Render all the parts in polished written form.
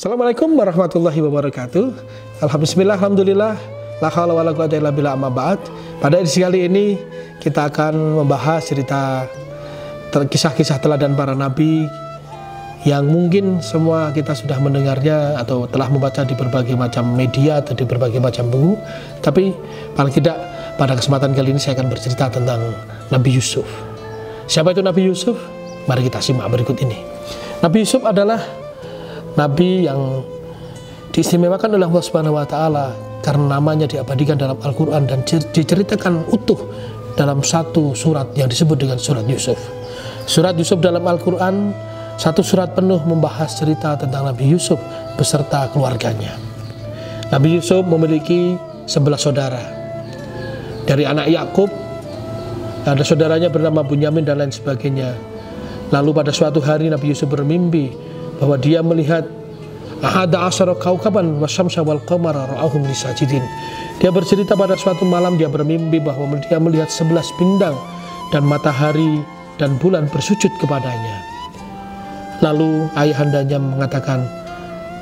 Assalamualaikum warahmatullahi wabarakatuh. Alhamdulillah, la haula wala quwwata illa billah, amma ba'd. Pada edisi kali ini kita akan membahas cerita kisah-kisah teladan para nabi yang mungkin semua kita sudah mendengarnya atau telah membaca di berbagai macam media atau di berbagai macam buku. Tapi paling tidak pada kesempatan kali ini saya akan bercerita tentang Nabi Yusuf. Siapa itu Nabi Yusuf? Mari kita simak berikut ini. Nabi Yusuf adalah Nabi yang diistimewakan oleh Allah Subhanahu wa Ta'ala karena namanya diabadikan dalam Al-Quran dan diceritakan utuh dalam satu surat yang disebut dengan surat Yusuf. Surat Yusuf dalam Al-Quran, satu surat penuh membahas cerita tentang Nabi Yusuf beserta keluarganya. Nabi Yusuf memiliki 11 saudara. Dari anak Yakub, ada saudaranya bernama Bunyamin dan lain sebagainya. Lalu pada suatu hari Nabi Yusuf bermimpi bahwa dia melihat ahada asyara kaukaban wasyamsa wal qamara ra'ahum lisajidin. Dia bercerita pada suatu malam dia bermimpi bahwa dia melihat 11 bintang dan matahari dan bulan bersujud kepadanya. Lalu ayahandanya mengatakan,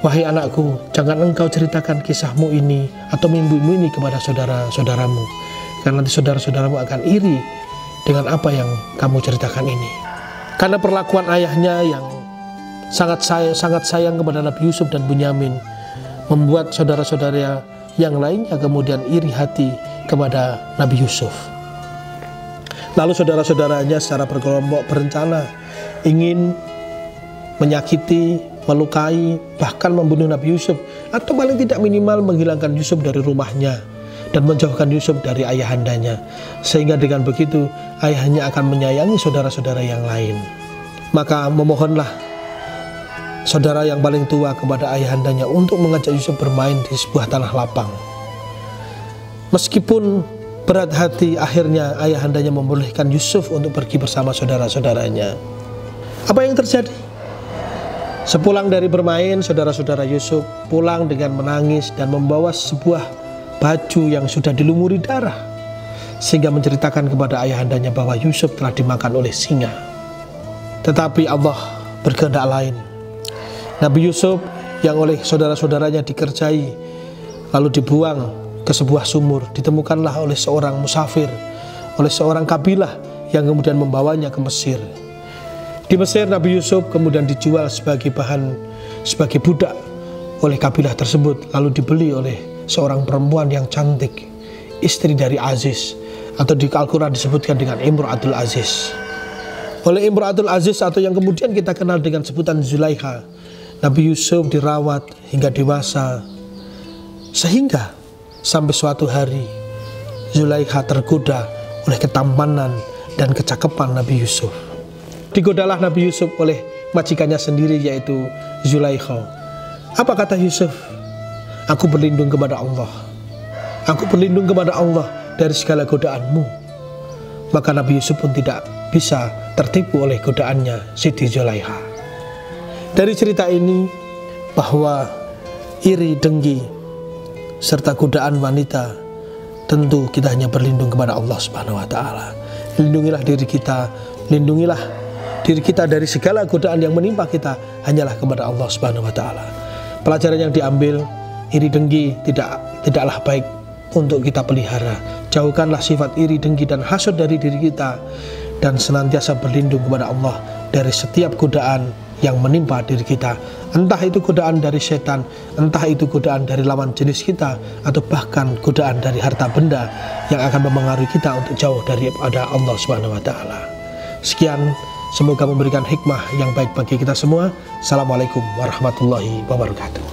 "Wahai anakku, jangan engkau ceritakan kisahmu ini atau mimpimu ini kepada saudara-saudaramu, karena nanti saudara-saudaramu akan iri dengan apa yang kamu ceritakan ini." Karena perlakuan ayahnya yang sangat sayang kepada Nabi Yusuf dan Bunyamin membuat saudara-saudara yang lainnya kemudian iri hati kepada Nabi Yusuf. Lalu saudara-saudaranya secara berkelompok berencana ingin menyakiti, melukai, bahkan membunuh Nabi Yusuf, atau paling tidak minimal menghilangkan Yusuf dari rumahnya dan menjauhkan Yusuf dari ayahandanya, sehingga dengan begitu ayahnya akan menyayangi saudara-saudara yang lain. Maka memohonlah saudara yang paling tua kepada ayahandanya untuk mengajak Yusuf bermain di sebuah tanah lapang. Meskipun berat hati, akhirnya ayahandanya membolehkan Yusuf untuk pergi bersama saudara-saudaranya. Apa yang terjadi? Sepulang dari bermain, saudara-saudara Yusuf pulang dengan menangis dan membawa sebuah baju yang sudah dilumuri darah, sehingga menceritakan kepada ayahandanya bahwa Yusuf telah dimakan oleh singa. Tetapi Allah berkehendak lain. Nabi Yusuf yang oleh saudara-saudaranya dikerjai lalu dibuang ke sebuah sumur, ditemukanlah oleh seorang musafir, oleh seorang kabilah yang kemudian membawanya ke Mesir. Di Mesir Nabi Yusuf kemudian dijual sebagai budak oleh kabilah tersebut, lalu dibeli oleh seorang perempuan yang cantik, istri dari Aziz, atau di Al-Quran disebutkan dengan Imra'atul Aziz. Oleh Imra'atul Aziz atau yang kemudian kita kenal dengan sebutan Zulaikha, Nabi Yusuf dirawat hingga dewasa, sehingga sampai suatu hari Zulaikha tergoda oleh ketampanan dan kecakapan Nabi Yusuf. Digodalah Nabi Yusuf oleh majikannya sendiri, yaitu Zulaikha. Apa kata Yusuf? "Aku berlindung kepada Allah. Aku berlindung kepada Allah dari segala godaanmu." Maka Nabi Yusuf pun tidak bisa tertipu oleh godaannya Siti Zulaikha. Dari cerita ini bahwa iri, dengki, serta godaan wanita, tentu kita hanya berlindung kepada Allah Subhanahu wa Ta'ala. Lindungilah diri kita, lindungilah diri kita dari segala godaan yang menimpa kita hanyalah kepada Allah Subhanahu wa Ta'ala. Pelajaran yang diambil, iri, dengki tidaklah baik untuk kita pelihara. Jauhkanlah sifat iri, dengki dan hasad dari diri kita, dan senantiasa berlindung kepada Allah dari setiap godaan yang menimpa diri kita, entah itu godaan dari setan, entah itu godaan dari lawan jenis kita, atau bahkan godaan dari harta benda yang akan mempengaruhi kita untuk jauh daripada Allah Subhanahu wa Ta'ala. Sekian, semoga memberikan hikmah yang baik bagi kita semua. Assalamualaikum warahmatullahi wabarakatuh.